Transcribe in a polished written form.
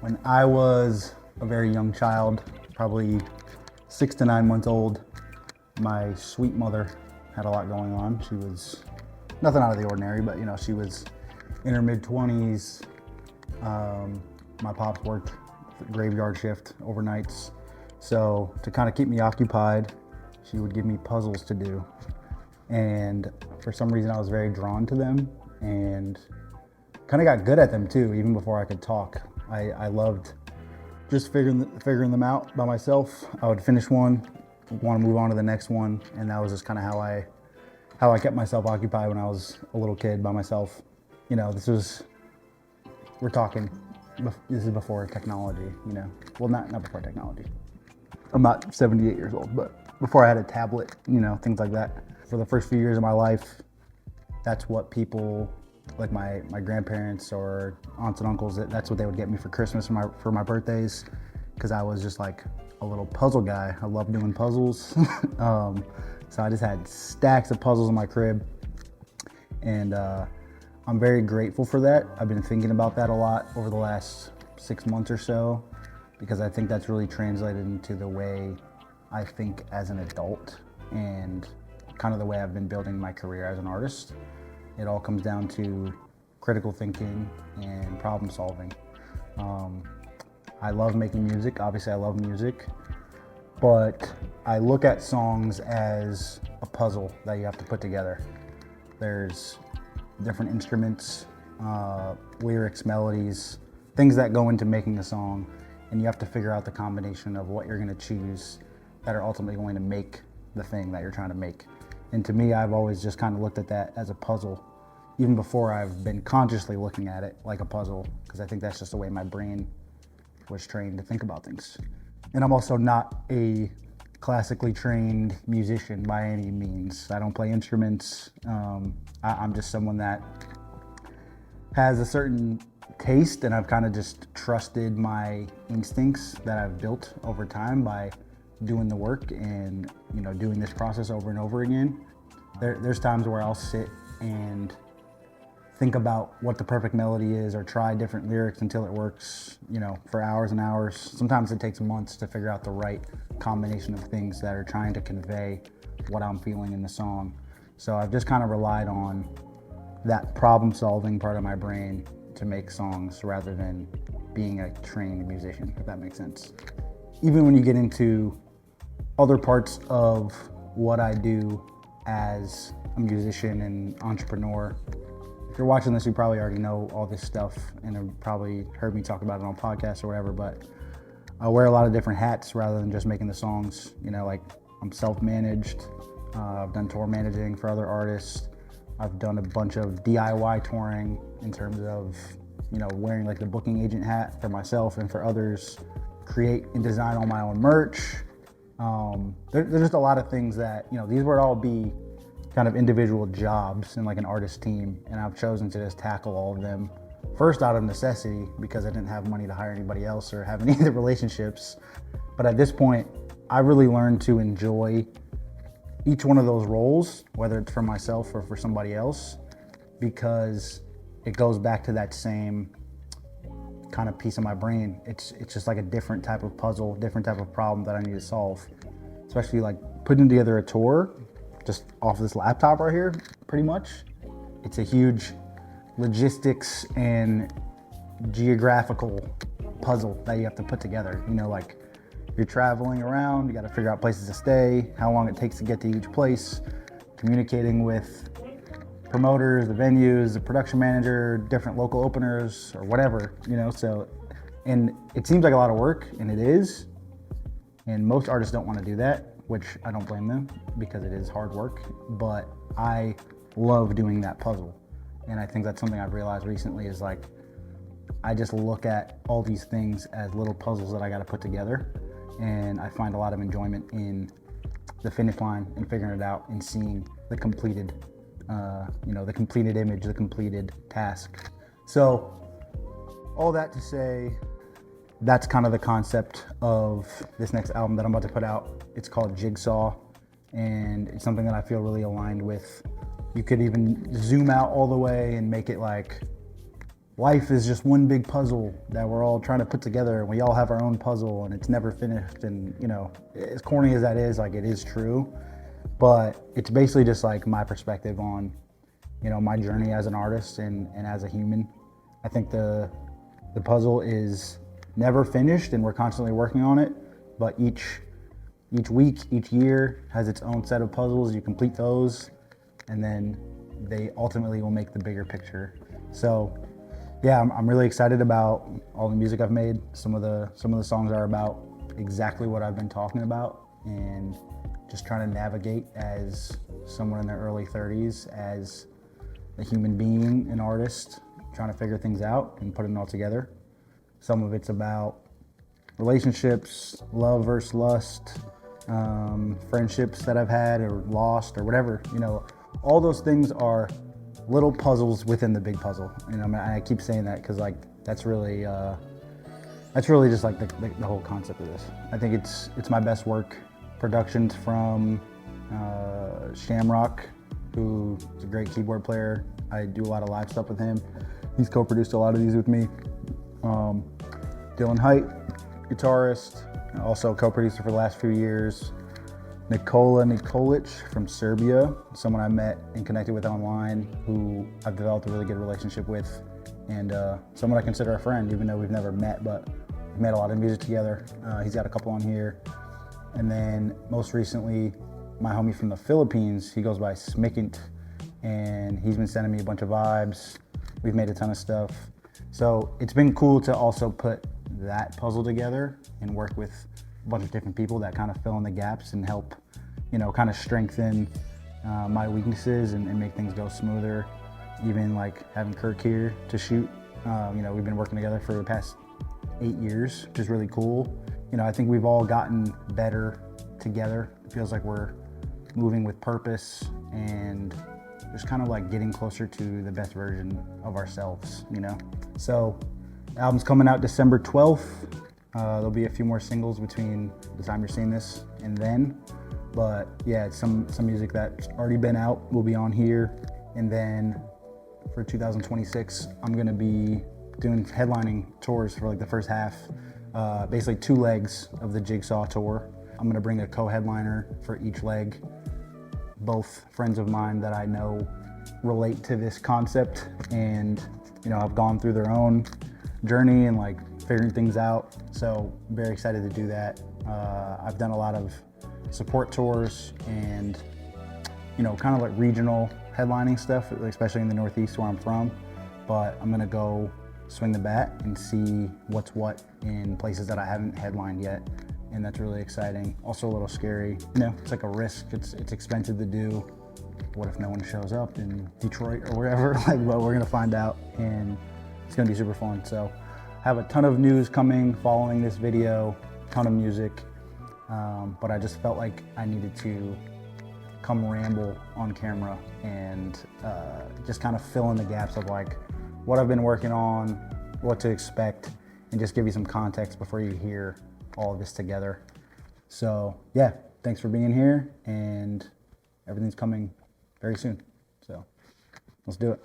When I was a very young child, probably 6 to 9 months old, my sweet mother had a lot going on. She was nothing out of the ordinary, but she was in her mid-20s. My pops worked graveyard shift overnights. So to kind of keep me occupied, she would give me puzzles to do. And for some reason I was very drawn to them and kind of got good at them too, even before I could talk. I loved just figuring them out by myself. I would finish one, want to move on to the next one, and that was just kind of how I kept myself occupied when I was a little kid by myself. This is before technology, Well, not before technology. I'm not 78 years old, but before I had a tablet, things like that. For the first few years of my life, that's what people like my grandparents or aunts and uncles, that's what they would get me for Christmas for my birthdays, because I was just like a little puzzle guy. I love doing puzzles. So I just had stacks of puzzles in my crib, and I'm very grateful for that. I've been thinking about that a lot over the last 6 months or so, because I think that's really translated into the way I think as an adult and kind of the way I've been building my career as an artist. It all comes down to critical thinking and problem solving. I love making music. Obviously, I love music, but I look at songs as a puzzle that you have to put together. There's different instruments, lyrics, melodies, things that go into making a song, and you have to figure out the combination of what you're going to choose that are ultimately going to make the thing that you're trying to make. And to me, I've always just kind of looked at that as a puzzle, even before I've been consciously looking at it like a puzzle, because I think that's just the way my brain was trained to think about things. And I'm also not a classically trained musician by any means. I don't play instruments. I'm just someone that has a certain taste, and I've kind of just trusted my instincts that I've built over time by doing the work and doing this process over and over again. There's times where I'll sit and think about what the perfect melody is, or try different lyrics until it works, for hours and hours. Sometimes it takes months to figure out the right combination of things that are trying to convey what I'm feeling in the song. So I've just kind of relied on that problem-solving part of my brain to make songs rather than being a trained musician, if that makes sense. Even when you get into other parts of what I do as a musician and entrepreneur, if you're watching this, you probably already know all this stuff and have probably heard me talk about it on podcasts or whatever, but I wear a lot of different hats rather than just making the songs. Like I'm self-managed. I've done tour managing for other artists. I've done a bunch of DIY touring in terms of, wearing like the booking agent hat for myself and for others, create and design all my own merch. There's just a lot of things that, these would all be kind of individual jobs in like an artist team, and I've chosen to just tackle all of them first out of necessity because I didn't have money to hire anybody else or have any of the relationships. But at this point, I really learned to enjoy each one of those roles, whether it's for myself or for somebody else, because it goes back to that same kind of piece of my brain. It's just like a different type of puzzle, different type of problem that I need to solve. Especially like putting together a tour just off this laptop right here, pretty much. It's a huge logistics and geographical puzzle that you have to put together. Like you're traveling around, you got to figure out places to stay, how long it takes to get to each place, communicating with promoters, the venues, the production manager, different local openers, or whatever, so, and it seems like a lot of work, and it is, and most artists don't want to do that, which I don't blame them, because it is hard work, but I love doing that puzzle. And I think that's something I've realized recently is like, I just look at all these things as little puzzles that I got to put together, and I find a lot of enjoyment in the finish line and figuring it out and seeing the completed the completed image, the completed task. So all that to say, that's kind of the concept of this next album that I'm about to put out. It's called Jigsaw, and it's something that I feel really aligned with. You could even zoom out all the way and make it like life is just one big puzzle that we're all trying to put together, and we all have our own puzzle and it's never finished. And you know, as corny as that is, like, it is true, but it's basically just like my perspective on, you know, my journey as an artist and as a human. I think the puzzle is never finished and we're constantly working on it, but each week, each year has its own set of puzzles. You complete those and then they ultimately will make the bigger picture. So yeah, I'm really excited about all the music I've made. Some of the songs are about exactly what I've been talking about, and just trying to navigate as someone in their early 30s, as a human being, an artist, trying to figure things out and putting it all together. Some of it's about relationships, love versus lust, friendships that I've had or lost or whatever. You know, all those things are little puzzles within the big puzzle. And I keep saying that because like that's really just like the whole concept of this. I think it's my best work. Productions from Shamrock, who is a great keyboard player. I do a lot of live stuff with him. He's co-produced a lot of these with me. Dylan Height, guitarist, also co-producer for the last few years. Nikola Nikolic from Serbia, someone I met and connected with online, who I've developed a really good relationship with, and someone I consider a friend, even though we've never met, but we've made a lot of music together. He's got a couple on here. And then most recently, my homie from the Philippines, he goes by Smickant, and he's been sending me a bunch of vibes. We've made a ton of stuff. So it's been cool to also put that puzzle together and work with a bunch of different people that kind of fill in the gaps and help, you know, kind of strengthen my weaknesses and make things go smoother. Even like having Kirk here to shoot, you know, we've been working together for the past 8 years, which is really cool. You know, I think we've all gotten better together. It feels like we're moving with purpose and just kind of like getting closer to the best version of ourselves, you know? So the album's coming out December 12th. There'll be a few more singles between the time you're seeing this and then. But yeah, it's some music that's already been out will be on here. And then for 2026, I'm gonna be doing headlining tours for like the first half, basically 2 legs of the Jigsaw tour. I'm gonna bring a co-headliner for each leg. Both friends of mine that I know relate to this concept and, you know, have gone through their own journey and like figuring things out. So I'm very excited to do that. I've done a lot of support tours and, you know, kind of like regional headlining stuff, especially in the Northeast where I'm from. But I'm gonna go swing the bat and see what's what in places that I haven't headlined yet. And that's really exciting. Also a little scary. You know, it's like a risk. It's expensive to do. What if no one shows up in Detroit or wherever? Like, well, we're gonna find out, and it's gonna be super fun. So I have a ton of news coming following this video, ton of music, but I just felt like I needed to come ramble on camera and just kind of fill in the gaps of like what I've been working on, what to expect, and just give you some context before you hear all of this together. So yeah, thanks for being here, and everything's coming very soon. So let's do it.